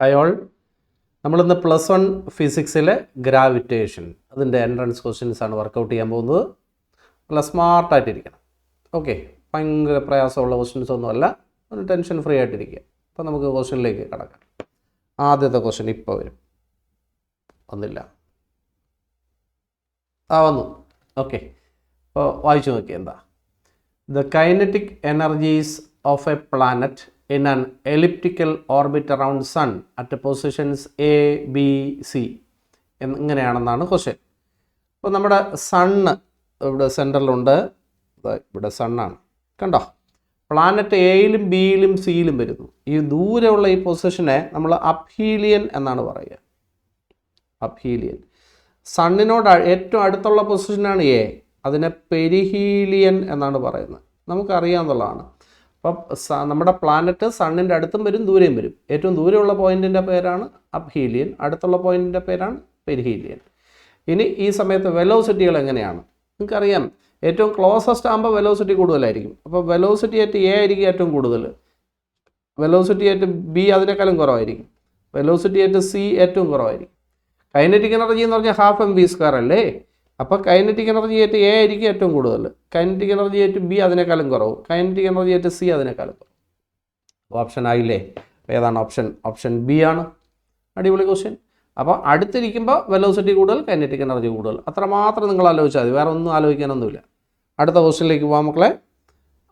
Hi all, നമ്മളിന്ന് +1 ഫിസിക്സിലെ gravitation അതിൻ്റെ entrance questions ആണ് വർക്കൗട്ട് ചെയ്യാൻ പോകുന്നത്. നല്ല സ്മാർട്ടായിട്ടിരിക്കണം. ഓക്കെ, ഭയങ്കര പ്രയാസമുള്ള ക്വസ്റ്റ്യൻസ് ഒന്നുമല്ല, ഒരു ടെൻഷൻ ഫ്രീ ആയിട്ടിരിക്കുക. അപ്പോൾ നമുക്ക് ക്വസ്റ്റ്യനിലേക്ക് കടക്കാം. ആദ്യത്തെ ക്വസ്റ്റ്യൻ ഇപ്പോൾ വരും. വന്നില്ല, വന്നു. ഓക്കെ, അപ്പോൾ വായിച്ചു നോക്കി. എന്താ the kinetic energies of A planet in an elliptical orbit around sun at positions A, B, C ഇങ്ങനെയാണെന്നാണ് ക്വസ്റ്റ്യൻ. അപ്പോൾ നമ്മുടെ സണ്ണ് ഇവിടെ സെൻറ്ററിലുണ്ട്, ഇവിടെ സണ്ണാണ്, കണ്ടോ? പ്ലാനറ്റ് എയിലും ബിയിലും സിയിലും വരുന്നു. ഈ ദൂരെയുള്ള ഈ പൊസിഷനെ നമ്മൾ അപ്ഹീലിയൻ എന്നാണ് പറയുക. അപ്ഹീലിയൻ. സണ്ണിനോട് ഏറ്റവും അടുത്തുള്ള പൊസിഷനാണ് എ, അതിനെ പെരിഹീലിയൻ എന്നാണ് പറയുന്നത്. നമുക്കറിയാവുന്നതാണ്. അപ്പം നമ്മുടെ പ്ലാനറ്റ് സണ്ണിൻ്റെ അടുത്തും വരും ദൂരെയും വരും. ഏറ്റവും ദൂരെയുള്ള പോയിൻറ്റിൻ്റെ പേരാണ് അപ്ഹീലിയൻ, അടുത്തുള്ള പോയിൻറ്റിൻ്റെ പേരാണ് പെരിഹീലിയൻ. ഇനി ഈ സമയത്ത് വെലോസിറ്റികൾ എങ്ങനെയാണ് നിങ്ങൾക്കറിയാം. ഏറ്റവും ക്ലോസസ്റ്റ് ആകുമ്പോൾ വെലോസിറ്റി കൂടുതലായിരിക്കും. അപ്പോൾ വെലോസിറ്റി അറ്റ് എ ആയിരിക്കും ഏറ്റവും കൂടുതൽ, വെലോസിറ്റി അറ്റ് ബി അതിനേക്കാളും കുറവായിരിക്കും, വെലോസിറ്റി അറ്റ് സി ഏറ്റവും കുറവായിരിക്കും. കൈനറ്റിക് എനർജി എന്ന് പറഞ്ഞാൽ ½ അല്ലേ? അപ്പോൾ കൈനറ്റിക് എനർജി ആയിട്ട് എ ആയിരിക്കും ഏറ്റവും കൂടുതൽ, കൈനറ്റിക് എനർജി ആയിട്ട് ബി അതിനേക്കാളും കുറവ്, കൈനറ്റിക് എനർജി ആയിട്ട് സി അതിനേക്കാളും കുറവ്. ഓപ്ഷൻ ആയില്ലേ? ഏതാണ് ഓപ്ഷൻ? ഓപ്ഷൻ ബി ആണ്. അടിപൊളി ക്വസ്റ്റ്യൻ. അപ്പോൾ അടുത്തിരിക്കുമ്പോൾ വെലോസിറ്റി കൂടുതൽ, കൈനറ്റിക് എനർജി കൂടുതൽ. അത്രമാത്രം നിങ്ങൾ ആലോചിച്ചാൽ മതി, വേറെ ഒന്നും ആലോചിക്കാനൊന്നുമില്ല. അടുത്ത ക്വസ്റ്റ്യനിലേക്ക് പോകാം മക്കളെ.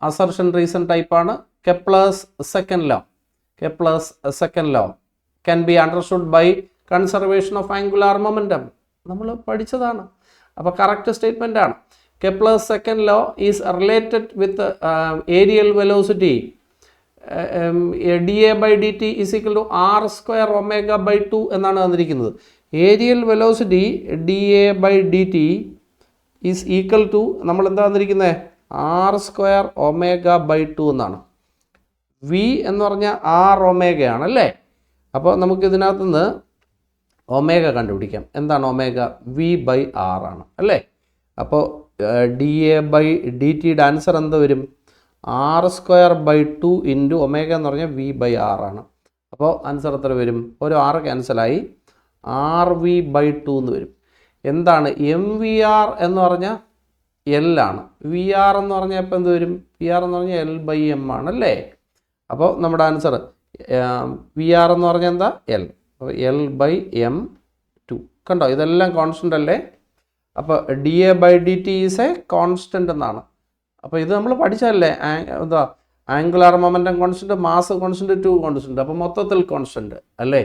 അസർഷൻ റീസൺ ടൈപ്പാണ്. Kepler's second law. Kepler's second law can be understood by conservation of angular momentum. നമ്മൾ പഠിച്ചതാണ്. അപ്പോൾ കറക്റ്റ് സ്റ്റേറ്റ്മെൻ്റ് ആണ്. Kepler's second law is related with areal velocity dA/dt = r²ω/2 എന്നാണ് തന്നിരിക്കുന്നത്. Areal velocity dA/dt is equal to നമ്മൾ എന്താ തന്നിരിക്കുന്നത്? r²ω/2 എന്നാണ്. വി എന്ന് പറഞ്ഞാൽ r ആണല്ലേ? അപ്പോൾ നമുക്കിതിനകത്ത് നിന്ന് ഒമേഗ കണ്ടുപിടിക്കാം. എന്താണ് ഒമേഗ? v/r ആണ് അല്ലേ? അപ്പോൾ dA/dt ആൻസർ എന്ത് വരും? r²/2 ഇൻറ്റു ഒമേഗ എന്ന് പറഞ്ഞാൽ v/r ആണ്. അപ്പോൾ ആൻസർ എത്ര വരും? ഒരു r ക്യാൻസലായി rv/2 എന്ന് വരും. എന്താണ് mvr എന്ന് പറഞ്ഞാൽ L ആണ്. vr എന്ന് പറഞ്ഞാൽ ഇപ്പോൾ എന്ത് വരും? vr എന്ന് പറഞ്ഞാൽ L/m ആണല്ലേ? അപ്പോൾ നമ്മുടെ ആൻസർ vr എന്ന് പറഞ്ഞാൽ എന്താ? L. അപ്പോൾ L/m2. കണ്ടോ, ഇതെല്ലാം കോൺസ്റ്റൻ്റ് അല്ലേ? അപ്പോൾ dA/dt ഈസ് എ കോൺസ്റ്റൻ്റ് എന്നാണ്. അപ്പോൾ ഇത് നമ്മൾ പഠിച്ചല്ലേ, എന്താ angular momentum constant, mass constant, 2 constant. അപ്പോൾ മൊത്തത്തിൽ കോൺസ്റ്റൻ്റ് അല്ലേ?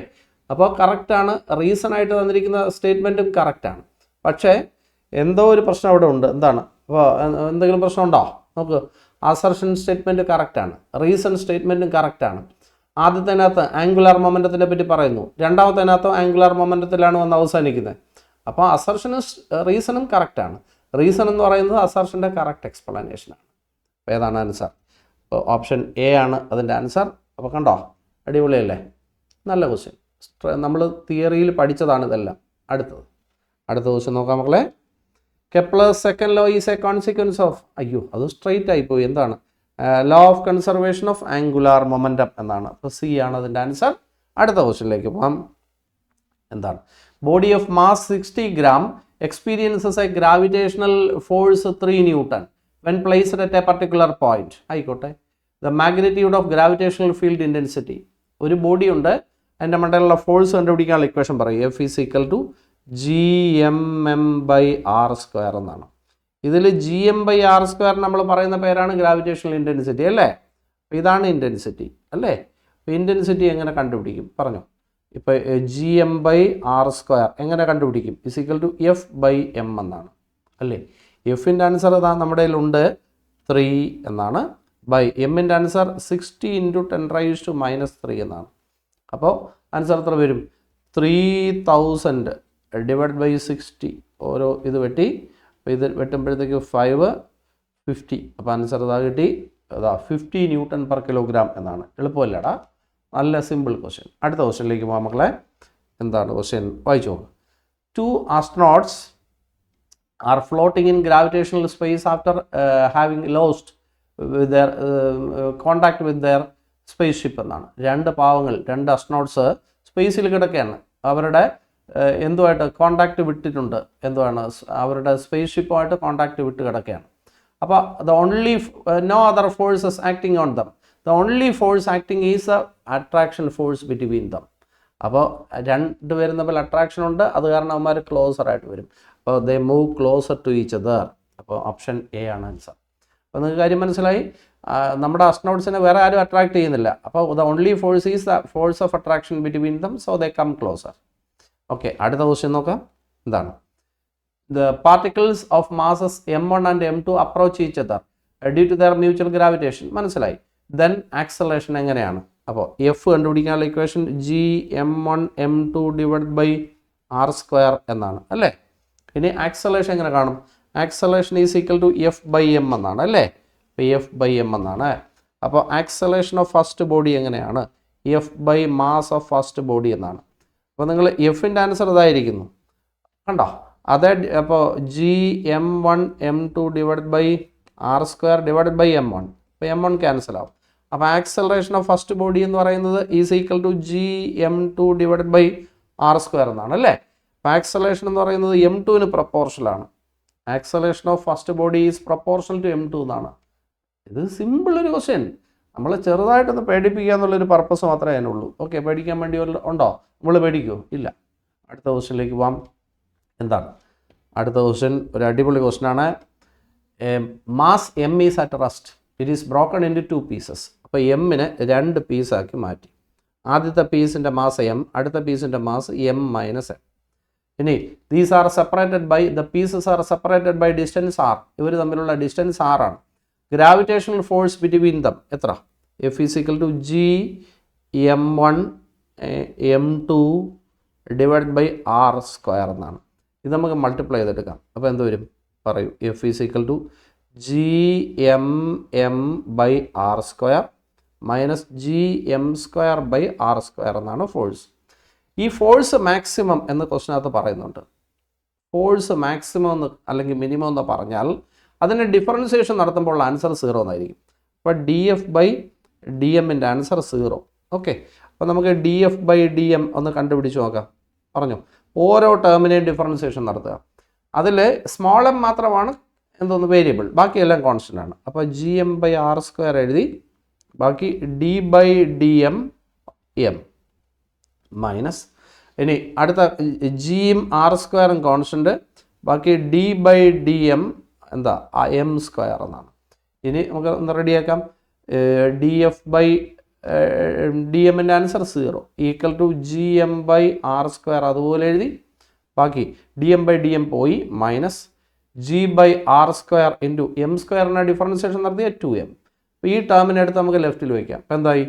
അപ്പോൾ കറക്റ്റാണ്. റീസണായിട്ട് തന്നിരിക്കുന്ന സ്റ്റേറ്റ്മെൻറ്റും കറക്റ്റാണ്. പക്ഷേ എന്തോ ഒരു പ്രശ്നം അവിടെ ഉണ്ട്. എന്താണ്? അപ്പോൾ എന്തെങ്കിലും പ്രശ്നമുണ്ടോ? നോക്ക്, അസർഷൻ സ്റ്റേറ്റ്മെൻറ്റ് കറക്റ്റാണ്, റീസൺ സ്റ്റേറ്റ്മെൻറ്റും കറക്റ്റാണ്. ആദ്യത്തിനകത്ത് ആംഗുലാർ മൊമെൻറ്റത്തിനെ പറ്റി പറയുന്നു, രണ്ടാമത്തേനകത്ത് ആംഗുലാർ മൊമെൻറ്റത്തിലാണ് വന്ന് അവസാനിക്കുന്നത്. അപ്പോൾ അസർഷനും റീസണും കറക്റ്റാണ്. റീസൺ എന്ന് പറയുന്നത് അസർഷൻ്റെ കറക്റ്റ് എക്സ്പ്ലനേഷനാണ്. അപ്പോൾ ഏതാണ് ആൻസർ? അപ്പോൾ ഓപ്ഷൻ എ ആണ് അതിൻ്റെ ആൻസർ. അപ്പോൾ കണ്ടോ, അടിപൊളിയല്ലേ? നല്ല ക്വസ്റ്റ്യൻ. നമ്മൾ തിയറിയിൽ പഠിച്ചതാണ് ഇതെല്ലാം. അടുത്ത ക്വസ്റ്റ്യൻ നോക്കാം മക്കളെ. Kepler's second law is A consequence of, അയ്യോ അത് സ്ട്രെയിറ്റ് ആയിപ്പോയി. എന്താണ്? Law of conservation of angular momentum എന്നാണ്. അപ്പോൾ സി ആണ് അതിൻ്റെ ആൻസർ. അടുത്ത ക്വസ്റ്റ്യനിലേക്ക് പോകാം. എന്താണ്? Body of mass 60 gram experiences a gravitational force 3 Newton when placed at a particular point. ആയിക്കോട്ടെ. The magnitude of gravitational field intensity. ഒരു ബോഡി ഉണ്ട്, അതിൻ്റെ മണ്ടയിലുള്ള ഫോഴ്സ് കണ്ടുപിടിക്കാനുള്ള ഇക്വേഷൻ പറയും. F = gmm/r² എന്നാണ്. ഇതിൽ gm/r² നമ്മൾ പറയുന്ന പേരാണ് ഗ്രാവിറ്റേഷണൽ ഇൻറ്റൻസിറ്റി അല്ലേ? ഇതാണ് ഇൻറ്റൻസിറ്റി അല്ലേ? അപ്പോൾ ഇൻറ്റൻസിറ്റി എങ്ങനെ കണ്ടുപിടിക്കും പറഞ്ഞോ? ഇപ്പോൾ gm/r² എങ്ങനെ കണ്ടുപിടിക്കും? =F/m എന്നാണ് അല്ലേ? എഫിൻ്റെ ആൻസർ ഇതാ നമ്മുടെ കയ്യിലുണ്ട്, 3 എന്നാണ്. ബൈ എമ്മിൻ്റെ ആൻസർ 60 × 10⁻³ എന്നാണ്. അപ്പോൾ ആൻസർ എത്ര വരും? 3000 / 60. ഓരോ ഇത് വെട്ടി, അപ്പോൾ ഇത് വെട്ടുമ്പോഴത്തേക്ക് 550. അപ്പോൾ ആൻസർ ഇതാ കിട്ടി, അതാ 50 Newton/kg എന്നാണ്. എളുപ്പമല്ലടാ, നല്ല സിമ്പിൾ ക്വസ്റ്റ്യൻ. അടുത്ത ക്വസ്റ്റ്യനിലേക്ക് പോകാം മക്കളെ. എന്താണ് ക്വസ്റ്റ്യൻ? വായിച്ചു നോക്കാം. 2 astronauts are floating in gravitational space after having lost their contact with their space ship എന്നാണ്. രണ്ട് അസ്ട്രോണോട്ട്സ് സ്പേസിൽ കിടക്കുകയാണ്, അവരുടെ എന്തുമായിട്ട് കോണ്ടാക്റ്റ് വിട്ടിട്ടുണ്ട്, എന്തുവാണ് അവരുടെ സ്പേസ് ഷിപ്പുമായിട്ട് കോണ്ടാക്റ്റ് വിട്ട് കിടക്കുകയാണ്. അപ്പോൾ the only no other forces acting on them, the only force acting is a attraction force between them. അപ്പോൾ രണ്ടുപേരും തമ്മിൽ അട്രാക്ഷൻ ഉണ്ട്, അത് കാരണം അവന്മാർ ക്ലോസർ ആയിട്ട് വരും. അപ്പോൾ they move closer to each other. അപ്പോൾ ഓപ്ഷൻ എ ആണ് ആൻസർ. അപ്പോൾ നിങ്ങൾക്ക് കാര്യം മനസ്സിലായി. നമ്മുടെ അസ്ട്രോണോട്സിനെ വേറെ ആരും അട്രാക്ട് ചെയ്യുന്നില്ല. അപ്പോൾ the only force is the force of attraction between them, so they come closer. Okay, അടുത്ത ക്വസ്റ്റ്യൻ നോക്കാം. എന്താണ്? The particles of masses m1 and m2 approach each other due to their mutual gravitation. മനസ്സിലായി. Then acceleration എങ്ങനെയാണ്? അപ്പോൾ F കണ്ടുപിടിക്കാനുള്ള equation gm1m2 divide by r² എന്നാണ് അല്ലേ. ഇനി ആക്സലേഷൻ എങ്ങനെ കാണും? Acceleration is equal to f/m എന്നാണ് അല്ലേ. ഇപ്പോൾ f/m എന്നാണ്. അപ്പോൾ ആക്സലേഷൻ ഓഫ് ഫസ്റ്റ് ബോഡി എങ്ങനെയാണ്? f/ mass of first body എന്നാണ്. അപ്പോൾ നിങ്ങൾ എഫിൻ്റെ ആൻസർ ഇതായിരിക്കുന്നു, കണ്ടോ? അതേ. അപ്പോൾ gm1m2 divide by r² divide by m1. അപ്പോൾ m1 ക്യാൻസൽ ആവും. അപ്പോൾ ആക്സലറേഷൻ ഓഫ് ഫസ്റ്റ് ബോഡി എന്ന് പറയുന്നത് is equal to gm2 divide by r² എന്നാണ് അല്ലേ. അപ്പോൾ ആക്സലേഷൻ എന്ന് പറയുന്നത് m2ന് പ്രപ്പോർഷനാണ്. Acceleration of first body is proportional to m2 എന്നാണ്. ഇത് സിമ്പിൾ ഒരു ക്വസ്റ്റ്യൻ. നമ്മൾ ചെറുതായിട്ടൊന്ന് പേടിപ്പിക്കുക എന്നുള്ളൊരു പർപ്പസ് മാത്രമേ അതിനുള്ളൂ. ഓക്കെ, പേടിക്കാൻ വേണ്ടി ഉണ്ടോ? നമ്മൾ പേടിക്കുമോ? ഇല്ല. അടുത്ത ക്വസ്റ്റ്യനിലേക്ക് പോവാം. എന്താണ് അടുത്ത ക്വസ്റ്റ്യൻ? ഒരു അടിപൊളി ക്വസ്റ്റ്യനാണ്. Mass m is at rest, it is broken in to 2 pieces. അപ്പോൾ എമ്മിനെ 2 പീസാക്കി മാറ്റി. ആദ്യത്തെ പീസിൻ്റെ മാസ് m, അടുത്ത പീസിൻ്റെ മാസ് m - m. ഇനി these are separated by, the pieces are separated by distance r. ഇവർ തമ്മിലുള്ള ഡിസ്റ്റൻസ് r ആണ്. ഗ്രാവിറ്റേഷണൽ ഫോഴ്സ് ബിറ്റ്വീൻ ദം എത്ര? F is equal to gm1 m2 divide by r² എന്നാണ്. ഇത് നമുക്ക് മൾട്ടിപ്ലൈ ചെയ്തെടുക്കാം. അപ്പോൾ എന്ത് വരും? പറയൂ. F is equal to gmm by r² minus gm² by r² എന്നാണ് ഫോഴ്സ്. ഈ ഫോഴ്സ് മാക്സിമം എന്ന് ക്വസ്റ്റിനകത്ത് പറയുന്നുണ്ട്. ഫോഴ്സ് മാക്സിമം എന്ന് അല്ലെങ്കിൽ മിനിമം എന്ന് പറഞ്ഞാൽ അതിന് ഡിഫറൻസിയേഷൻ നടത്തുമ്പോൾ ആൻസർ 0 എന്നായിരിക്കും. അപ്പോൾ df/dmൻ്റെ ആൻസർ 0. ഓക്കെ, അപ്പോൾ നമുക്ക് df/dm ഒന്ന് കണ്ടുപിടിച്ച് നോക്കാം. പറഞ്ഞു, ഓരോ ടേമിനെയും ഡിഫറൻസിയേഷൻ നടത്തുക. അതിൽ സ്മോൾ m മാത്രമാണ് എന്തോന്ന് വേരിയബിൾ, ബാക്കിയെല്ലാം കോൺസ്റ്റൻ്റ് ആണ്. അപ്പോൾ gm/r² എഴുതി, ബാക്കി d/dm m മൈനസ്, ഇനി അടുത്ത gm r² കോൺസ്റ്റൻ്റ്, ബാക്കി d/dm എന്താ m² എന്നാണ്. ഇനി നമുക്ക് ഒന്ന് റെഡിയാക്കാം. df/dmൻ്റെ ആൻസർ 0 ഈക്വൽ ടു gm/r². അതുപോലെ എഴുതി, ബാക്കി dm/dm പോയി, മൈനസ് g/r² ഇൻറ്റു m²നെ ഡിഫറൻസിയേഷൻ നടത്തിയ 2m. അപ്പോൾ ഈ ടേമിനെ എടുത്ത് നമുക്ക് ലെഫ്റ്റിൽ വയ്ക്കാം. അപ്പോൾ എന്തായി?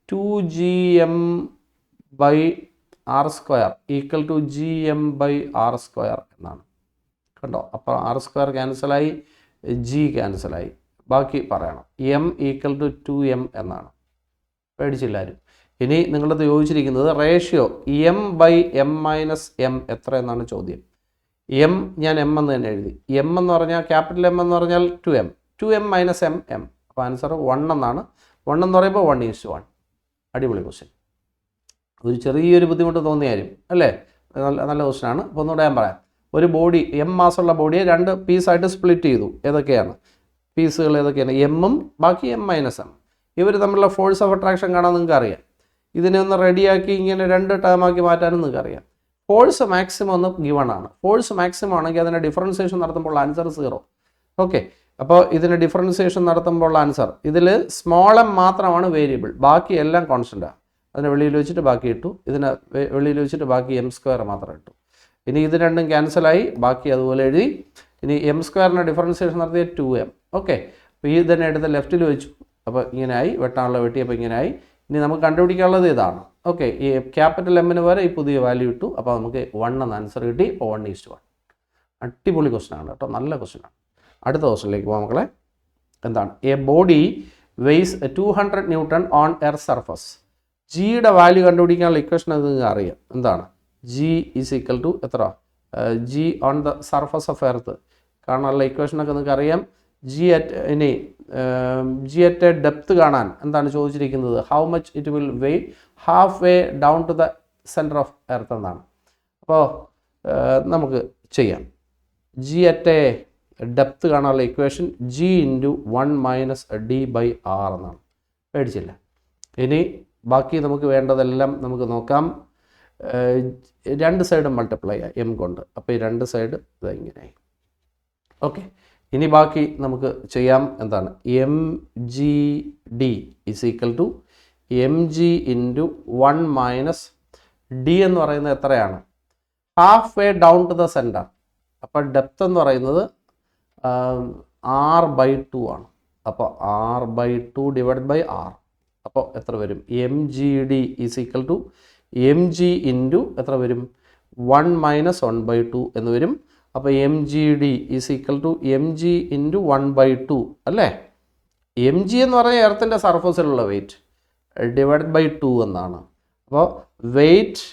2gm/r² ഈക്വൽ ടു gm/r² എന്നാണ്. കണ്ടോ? അപ്പോൾ r² ക്യാൻസലായി, g ക്യാൻസലായി. ബാക്കി പറയണം. m ഈക്വൽ ടു 2m എന്നാണ്. പേടിച്ചില്ലാരും. ഇനി നിങ്ങളത് ചോദിച്ചിരിക്കുന്നത് റേഷ്യോ m/m - m എത്ര എന്നാണ് ചോദ്യം. m ഞാൻ m എന്ന് തന്നെ എഴുതി. m എന്ന് പറഞ്ഞാൽ ക്യാപിറ്റൽ M എന്ന് പറഞ്ഞാൽ 2m, 2m - m m. അപ്പോൾ ആൻസർ 1 എന്നാണ്. 1 എന്ന് പറയുമ്പോൾ 1:1. അടിപൊളി ക്വസ്റ്റ്യൻ. ഒരു ചെറിയൊരു ബുദ്ധിമുട്ട് തോന്നിയാലും അല്ലേ, നല്ല ക്വസ്റ്റ്യനാണ്. അപ്പോൾ ഒന്നുകൂടെ ഞാൻ പറയാം. ഒരു ബോഡി m മാസമുള്ള ബോഡിയെ 2 പീസായിട്ട് സ്പ്ലിറ്റ് ചെയ്തു. ഏതൊക്കെയാണ് പീസുകൾ? ഏതൊക്കെയാണ്? m-ഉം ബാക്കി m - m. ഇവർ തമ്മിലുള്ള ഫോഴ്സ് ഓഫ് അട്രാക്ഷൻ കാണാൻ നിങ്ങൾക്ക് അറിയാം. ഇതിനെ ഒന്ന് റെഡിയാക്കി ഇങ്ങനെ 2 ടേമാക്കി മാറ്റാനും നിങ്ങൾക്ക് അറിയാം. ഫോഴ്സ് മാക്സിമം ഒന്ന് ഗിവൺ ആണ്. ഫോഴ്സ് മാക്സിമം ആണെങ്കിൽ അതിൻ്റെ ഡിഫറൻസിയേഷൻ നടത്തുമ്പോൾ ആൻസർ 0. ഓക്കെ, അപ്പോൾ ഇതിന് ഡിഫറൻസിയേഷൻ നടത്തുമ്പോൾ ആൻസർ, ഇതിൽ സ്മോൾ m മാത്രമാണ് വേരിയബിൾ, ബാക്കി എല്ലാം കോൺസ്റ്റൻ്റാണ്. അതിനെ വെളിയിൽ വെച്ചിട്ട് ബാക്കി ഇട്ടു, ഇതിനെ വെളിയിൽ വെച്ചിട്ട് ബാക്കി m² മാത്രം ഇട്ടു. ഇനി ഇത് രണ്ടും ക്യാൻസലായി, ബാക്കി അതുപോലെ എഴുതി. ഇനി m²നെ ഡിഫറൻസിയേഷൻ നടത്തിയ 2m. ഓക്കെ, അപ്പോൾ ഈ തന്നെ എടുത്ത് ലെഫ്റ്റിൽ വെച്ചു. അപ്പോൾ ഇങ്ങനെയായി, വെട്ടാനുള്ള വെട്ടിയപ്പോൾ ഇങ്ങനെയായി. ഇനി നമുക്ക് കണ്ടുപിടിക്കാനുള്ളത് ഇതാണ്. ഓക്കെ, ഈ ക്യാപിറ്റൽ M-ന് വരെ ഈ പുതിയ വാല്യൂ ഇട്ടു. അപ്പോൾ നമുക്ക് 1 എന്ന ആൻസർ കിട്ടി. അപ്പോൾ 1:1. അടിപൊളി ക്വസ്റ്റ്യൻ ആണ് കേട്ടോ, നല്ല ക്വസ്റ്റ്യൻ ആണ്. അടുത്ത ക്വസ്റ്റ്യനിലേക്ക് പോകാം മക്കളെ. എന്താണ്? A body weighs 200 Newton on air surface. ജിയുടെ വാല്യൂ കണ്ടുപിടിക്കാനുള്ള ഇക്വേഷൻ അത് നിങ്ങൾക്ക് അറിയാം. എന്താണ്? g ഈസ് ഈക്വൽ ടു എത്ര? g on the surface of earth കാണാനുള്ള ഇക്വേഷനൊക്കെ നിങ്ങൾക്ക് അറിയാം. g അറ്റ് ഡെപ്ത് കാണാൻ എന്താണ് ചോദിച്ചിരിക്കുന്നത്? How much it will weigh half way down to the centre of earth എന്നാണ്. അപ്പോൾ നമുക്ക് ചെയ്യാം. ജി അറ്റ് എ ഡെപ്ത് കാണാനുള്ള equation g into 1 minus d by r എന്നാണ്. പേടിച്ചില്ല. ഇനി ബാക്കി നമുക്ക് വേണ്ടതെല്ലാം നമുക്ക് നോക്കാം. രണ്ട് സൈഡും മൾട്ടിപ്ലൈ ചെയ്യാം എം കൊണ്ട്. അപ്പോൾ ഈ രണ്ട് സൈഡ് ഇത് ഇങ്ങനെയായി. ഓക്കെ, ഇനി ബാക്കി നമുക്ക് ചെയ്യാം. എന്താണ്? M G D is equal to M G into 1 minus d എന്ന് പറയുന്നത് എത്രയാണ്? Half way down to the centre. അപ്പോൾ ഡെപ്ത് എന്ന് പറയുന്നത് r/2 ആണ്. അപ്പോൾ r/2 ഡിവൈഡ് ബൈ ആർ. അപ്പോൾ എത്ര വരും? M G D is equal to M G into എത്ര വരും? 1 മൈനസ് 1/2 എന്ന് വരും. അപ്പോൾ M G D is equal to M G into 1/2 അല്ലേ? എം ജി എന്ന് പറഞ്ഞാൽ എർത്തിൻ്റെ സർഫസിലുള്ള വെയിറ്റ് ഡിവൈഡ് ബൈ 2 എന്നാണ്. അപ്പോൾ വെയിറ്റ്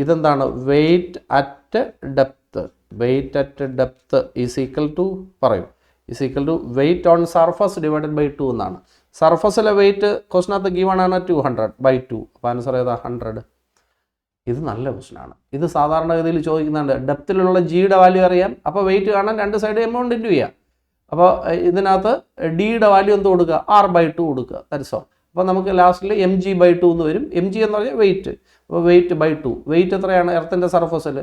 ഇതെന്താണ്? Weight at depth. Weight at depth is equal to പറയും is equal to weight on surface divided by 2 എന്നാണ്. സർഫസിലെ വെയിറ്റ് ക്വസ്റ്റിനകത്ത് ഗീവൺ ആണ് 200/2. അപ്പോൾ ആൻസർ ഏതാ? 100. ഇത് നല്ല ക്വസ്റ്റനാണ്. ഇത് സാധാരണഗതിയിൽ ചോദിക്കുന്നുണ്ട്. ഡെപ്തിലുള്ള ജിയുടെ വാല്യൂ അറിയാം. അപ്പോൾ വെയിറ്റ് കാണാൻ രണ്ട് സൈഡ് എമൗണ്ട് ഇൻറ്റു ചെയ്യാം. അപ്പോൾ ഇതിനകത്ത് ഡിയുടെ വാല്യൂ എന്ത് കൊടുക്കുക? r/2 കൊടുക്കുക. That's all. അപ്പോൾ നമുക്ക് ലാസ്റ്റിൽ എം ജി ബൈ 2 എന്ന് വരും. എം ജി എന്ന് പറഞ്ഞാൽ വെയിറ്റ്. അപ്പോൾ വെയിറ്റ് ബൈ 2. വെയിറ്റ് എത്രയാണ്? എർത്തിൻ്റെ സർഫസിൽ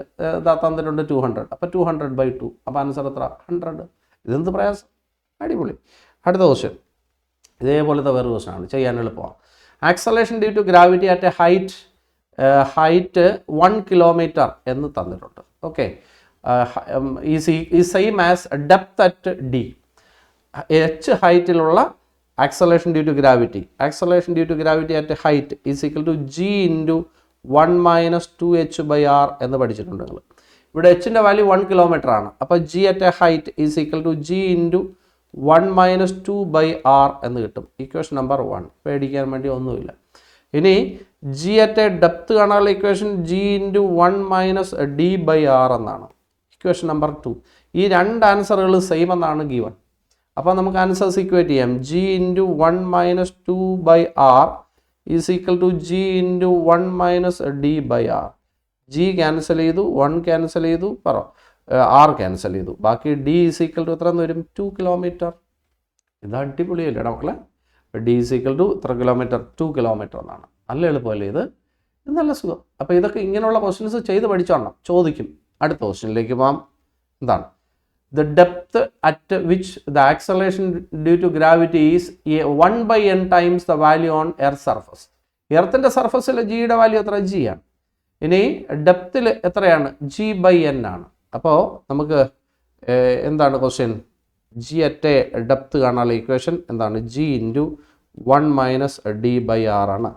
തന്നിട്ടുണ്ട് 200. അപ്പോൾ 200/2. അപ്പോൾ ആൻസർ എത്ര? 100. ഇതെന്ത് പ്രയാസം? അടിപൊളി. അടുത്ത ക്വസ്റ്റ്യൻ ഇതേപോലത്തെ വേറെ ക്വസ്റ്റ്യനാണ്, ചെയ്യാൻ എളുപ്പമാണ്. Acceleration due to gravity at a height 1 kilometre എന്ന് തന്നിട്ടുണ്ട്. ഓക്കെ, ഈ same as depth at D. H ഹൈറ്റിലുള്ള acceleration due to gravity. Acceleration due to gravity at height is equal to G into 1 minus 2h/r എന്ന് പഠിച്ചിട്ടുണ്ട് നിങ്ങൾ. ഇവിടെ എച്ചിൻ്റെ value 1 kilometre ആണ്. അപ്പോൾ g at a height is equal to G into 1 minus 2/r എന്ന് കിട്ടും. Equation number 1. പേടിക്കാൻ വേണ്ടി ഒന്നുമില്ല. ഇനി ജി അറ്റ് എ ഡെപ്ത് കാണാനുള്ള equation g into 1 minus d/r എന്നാണ്. Equation number 2. ഈ രണ്ട് ആൻസറുകൾ സെയിം എന്നാണ് ഗീവൺ. അപ്പോൾ നമുക്ക് ആൻസേഴ്സ് ഇക്വേറ്റ് ചെയ്യാം. G into 1 minus 2/r is equal to G into 1 minus d/r. G cancel ചെയ്തു, 1 ക്യാൻസൽ ചെയ്തു, ആർ ക്യാൻസൽ ചെയ്തു. ബാക്കി ഡി ഈസ് ഈക്വൽ ടു എത്ര എന്ന് വരും? 2 കിലോമീറ്റർ. ഇത് അടിപൊളിയല്ലേ മക്കളെ? ഡി ഈസ് ഈക്വൽ ടു എത്ര കിലോമീറ്റർ? 2 കിലോമീറ്റർ എന്നാണ്. നല്ല എളുപ്പമല്ലേ ഇത്? ഇത് നല്ല സുഖം. അപ്പോൾ ഇതൊക്കെ ഇങ്ങനെയുള്ള ക്വസ്റ്റ്യൻസ് ചെയ്ത് പഠിച്ചോണം, ചോദിക്കും. അടുത്ത ക്വസ്റ്റ്യനിലേക്ക് പോകാം. എന്താണ്? The depth at which the acceleration due to gravity is 1/n times the value on earth surface. എർത്തിൻ്റെ സർഫസിൽ ജിയുടെ വാല്യൂ എത്ര? ജി ആണ്. ഇനി ഡെപ്തിൽ എത്രയാണ്? g/n ആണ്. അപ്പോൾ നമുക്ക് എന്താണ് question? G at a depth കാണാനുള്ള ഇക്വേഷൻ എന്താണ്? ജി ഇൻറ്റു 1 മൈനസ് d/r ആണ്.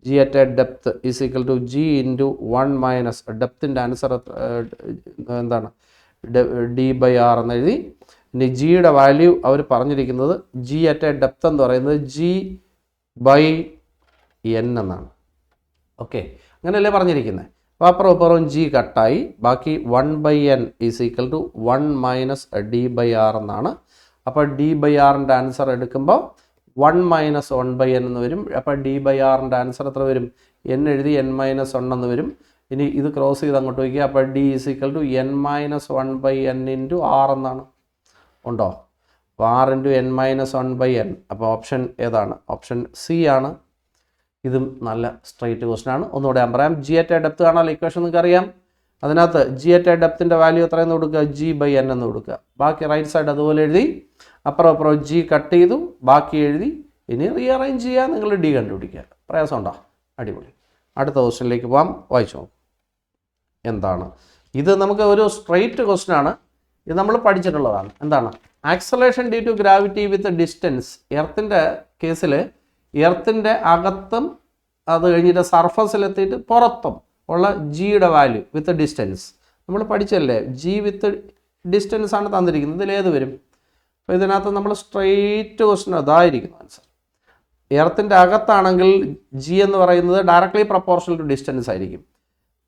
G at a depth is equal to G into 1 minus ഡെപ്തിൻ്റെ ആൻസർ എന്താണ്? d/r എന്ന് എഴുതി. ഇനി ജിയുടെ വാല്യൂ അവർ പറഞ്ഞിരിക്കുന്നത് ജി അറ്റ് എ ഡെപ്ത് എന്ന് പറയുന്നത് g/n എന്നാണ്. ഓക്കെ, അങ്ങനെയല്ലേ പറഞ്ഞിരിക്കുന്നത്? അപ്പോൾ അപ്പുറം ജി കട്ടായി. ബാക്കി 1/n is equal to 1 minus d/r എന്നാണ്. അപ്പോൾ d/rൻ്റെ ആൻസർ എടുക്കുമ്പോൾ 1 മൈനസ് 1/n എന്ന് വരും. അപ്പോൾ d/rൻ്റെ ആൻസർ എത്ര വരും? n എഴുതി n-1 എന്ന് വരും. ഇനി ഇത് ക്രോസ് ചെയ്ത് അങ്ങോട്ട് വയ്ക്കുക. അപ്പോൾ d is equal to n-1/n into r എന്നാണ്. ഉണ്ടോ? അപ്പോൾ ആർ ഇൻറ്റു n-1/n. അപ്പോൾ ഓപ്ഷൻ ഏതാണ്? ഓപ്ഷൻ സി ആണ്. ഇതും നല്ല സ്ട്രൈറ്റ് ക്വസ്റ്റൻ ആണ്. ഒന്നുകൂടെ ഞാൻ പറയാം. ജി അറ്റ് എ ഡെപ്ത് കാണാനുള്ള ഇക്വേഷൻ നിങ്ങൾക്ക് അറിയാം. അതിനകത്ത് ജി അറ്റ് എ ഡെപ്തിൻ്റെ വാല്യൂ എത്രയെന്ന് കൊടുക്കുക? g/n എന്ന് കൊടുക്കുക. ബാക്കി റൈറ്റ് സൈഡ് അതുപോലെ എഴുതി. അപ്പുറം ജി കട്ട് ചെയ്തു, ബാക്കി എഴുതി. ഇനി റീഅറേഞ്ച് ചെയ്യുക, നിങ്ങൾ ഡി കണ്ടുപിടിക്കുക. പ്രയാസം ഉണ്ടോ? അടിപൊളി. അടുത്ത ക്വസ്റ്റനിലേക്ക് പോകാം. വായിച്ചോ. എന്താണ് ഇത്? നമുക്ക് ഒരു സ്ട്രെയിറ്റ് ക്വസ്റ്റൻ ആണ്. ഇത് നമ്മൾ പഠിച്ചിട്ടുള്ളതാണ്. എന്താണ്? Acceleration due to gravity with distance. എർത്തിൻ്റെ കേസിൽ എർത്തിൻ്റെ അകത്തും അത് കഴിഞ്ഞിട്ട് സർഫസിലെത്തിയിട്ട് പുറത്തും ഉള്ള ജിയുടെ വാല്യൂ വിത്ത് ഡിസ്റ്റൻസ് നമ്മൾ പഠിച്ചല്ലേ? ജി വിത്ത് ഡിസ്റ്റൻസ് ആണ് തന്നിരിക്കുന്നത്. ഇതിലേത് വരും? അപ്പോൾ ഇതിനകത്ത് നമ്മൾ സ്ട്രെയിറ്റ് ക്വസ്റ്റൻ അതായിരിക്കും ആൻസർ. എർത്തിൻ്റെ അകത്താണെങ്കിൽ ജി എന്ന് പറയുന്നത് ഡയറക്ട്ലി പ്രപ്പോർഷണൽ ടു ഡിസ്റ്റൻസ് ആയിരിക്കും.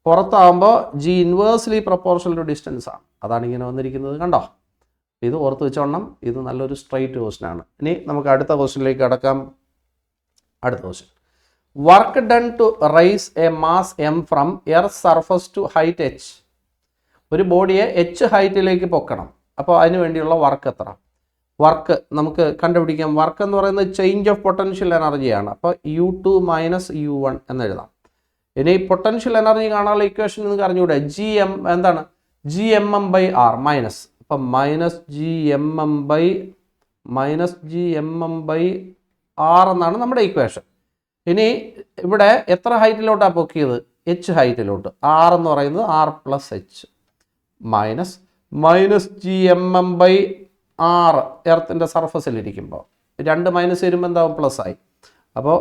പുറത്താകുമ്പോൾ G inversely proportional to distance ആണ്. അതാണ് ഇങ്ങനെ വന്നിരിക്കുന്നത്. കണ്ടോ? ഇത് ഓർത്ത് വെച്ചോണം. ഇത് നല്ലൊരു സ്ട്രെയിറ്റ് ക്വസ്റ്റൻ ആണ്. ഇനി നമുക്ക് അടുത്ത ക്വസ്റ്റനിലേക്ക് കടക്കാം. അടുത്ത question, work done to raise a mass m from earth surface to height h. ഒരു ബോഡിയെ എച്ച് ഹൈറ്റിലേക്ക് പൊക്കണം. അപ്പോൾ അതിന് വേണ്ടിയുള്ള വർക്ക് എത്ര? വർക്ക് നമുക്ക് കണ്ടുപിടിക്കാം. വർക്ക് എന്ന് പറയുന്നത് ചേഞ്ച് ഓഫ് പൊട്ടൻഷ്യൽ എനർജിയാണ്. അപ്പോൾ U2 മൈനസ് U1 എന്നെഴുതാം. ഇനി പൊട്ടൻഷ്യൽ എനർജി കാണാനുള്ള ഇക്വേഷൻ നിങ്ങൾക്ക് അറിഞ്ഞുകൂടെ? എന്താണ്? Gmm/r minus. അപ്പം -Gmm/r എന്നാണ് നമ്മുടെ ഇക്വേഷൻ. ഇനി ഇവിടെ എത്ര ഹൈറ്റിലോട്ടാണ് പൊക്കിയത്? എച്ച് ഹൈറ്റിലോട്ട്. ആർ എന്ന് പറയുന്നത് R+H മൈനസ് Gmm/r എർത്തിൻ്റെ സർഫസിലിരിക്കുമ്പോൾ രണ്ട് മൈനസ് വരുമ്പോൾ എന്താവും? പ്ലസ് ആയി. അപ്പോൾ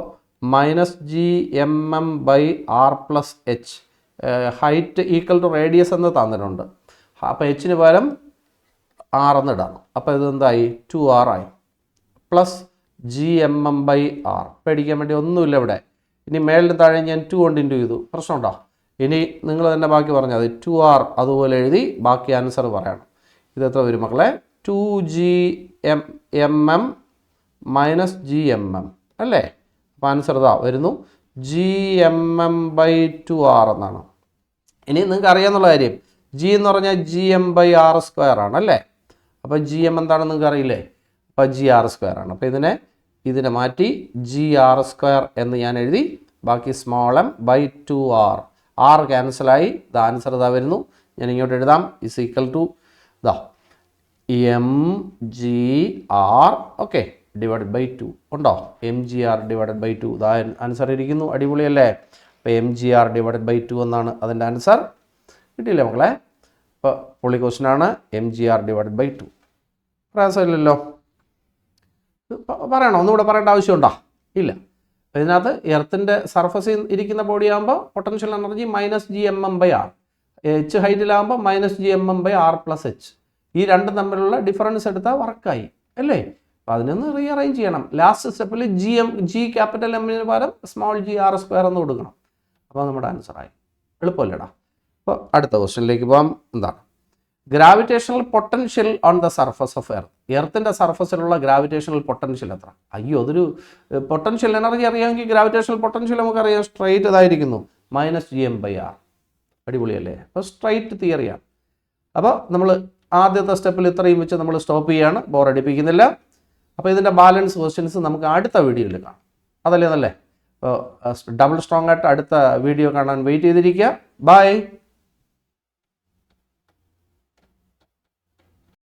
-Gmm/r+H height equal to radius എന്ന് തന്നിട്ടുണ്ട്. അപ്പോൾ എച്ചിന് പകരം ആർ എന്ന് ഇടാം. അപ്പോൾ ഇത് എന്തായി? 2r ആയി. Plus Gmm/r. പേടിക്കാൻ വേണ്ടി ഒന്നുമില്ല ഇവിടെ. ഇനി മേളിൽ താഴെ ഞാൻ 2 കൊണ്ട് ഇൻറ്റു ചെയ്തു. പ്രശ്നമുണ്ടോ? ഇനി നിങ്ങൾ തന്നെ ബാക്കി പറഞ്ഞാൽ മതി. 2r അതുപോലെ എഴുതി ബാക്കി ആൻസർ പറയണം. ഇത് എത്ര വരും മക്കളെ? 2Gmm - Gmm അല്ലേ? അപ്പോൾ ആൻസർ ഇതാ വരുന്നു, Gmm/2r എന്നാണ്. ഇനി നിങ്ങൾക്ക് അറിയാമെന്നുള്ള കാര്യം, G എന്ന് പറഞ്ഞാൽ Gm/r² ആണ് അല്ലേ? അപ്പോൾ Gm എന്താണെന്ന് നിങ്ങൾക്ക് അറിയില്ലേ? അപ്പോൾ Gr² ആണ്. അപ്പോൾ ഇതിനെ മാറ്റി Gr² എന്ന് ഞാൻ എഴുതി. ബാക്കി m/2r. r ക്യാൻസലായി. ആൻസർ ഇതാ വരുന്നു. ഞാൻ ഇങ്ങോട്ട് എഴുതാം. ഇസ് ഈക്വൽ ടു ഇതാ mgr ഓക്കെ /2 ഉണ്ടോ? mgr/2 ഇതാ ആൻസർ ഇരിക്കുന്നു. അടിപൊളിയല്ലേ? അപ്പോൾ mgr/2 എന്നാണ് അതിൻ്റെ ആൻസർ. കിട്ടിയില്ലേ മക്കളെ? അപ്പോൾ പൊളി ക്വസ്റ്റ്യനാണ്. mgr/2 പ്രയാസമില്ലല്ലോ. പറയണോ? ഒന്നുകൂടെ പറയേണ്ട ആവശ്യമുണ്ടോ? ഇല്ല. അപ്പോൾ ഇതിനകത്ത് എർത്തിൻ്റെ സർഫസിൽ ഇരിക്കുന്ന ബോഡി ആകുമ്പോൾ potential energy -Gmm/r, H ഹൈറ്റിലാകുമ്പോൾ -Gmm/r+H. ഈ രണ്ടും തമ്മിലുള്ള ഡിഫറൻസ് എടുത്താൽ വർക്കായി അല്ലേ? അപ്പോൾ അതിനൊന്ന് റീഅറേഞ്ച് ചെയ്യണം. ലാസ്റ്റ് സ്റ്റെപ്പിൽ G ക്യാപിറ്റൽ എമ്മിന് പകരം (r²) എന്ന് കൊടുക്കണം. അപ്പോൾ നമ്മുടെ ആൻസറായി. എളുപ്പമല്ലേടാ? അപ്പോൾ അടുത്ത ക്വസ്റ്റ്യനിലേക്ക് പോകാം. എന്താണ് gravitational potential on the surface of earth? എർത്തിൻ്റെ സർഫസിലുള്ള ഗ്രാവിറ്റേഷണൽ പൊട്ടൻഷ്യൽ എത്ര? അയ്യോ, അതൊരു പൊട്ടൻഷ്യൽ എനർജി അറിയാമെങ്കിൽ ഗ്രാവിറ്റേഷണൽ പൊട്ടൻഷ്യൽ നമുക്കറിയാം. സ്ട്രൈറ്റ് ഇതായിരിക്കുന്നു, -Gm/r. അടിപൊളിയല്ലേ? അപ്പോൾ സ്ട്രൈറ്റ് തിയറിയാണ്. അപ്പോൾ നമ്മൾ ആദ്യത്തെ സ്റ്റെപ്പിൽ ഇത്രയും വെച്ച് നമ്മൾ സ്റ്റോപ്പ് ചെയ്യുകയാണ്. ബോറടിപ്പിക്കുന്നില്ല. അപ്പോൾ ഇതിൻ്റെ ബാലൻസ് ക്വസ്റ്റ്യൻസ് നമുക്ക് അടുത്ത വീഡിയോയിൽ കാണാം. അതല്ലേ നല്ലേ? അപ്പോൾ ഡബിൾ സ്ട്രോങ് ആയിട്ട് അടുത്ത വീഡിയോ കാണാൻ വെയിറ്റ് ചെയ്തിരിക്കുക. ബൈ.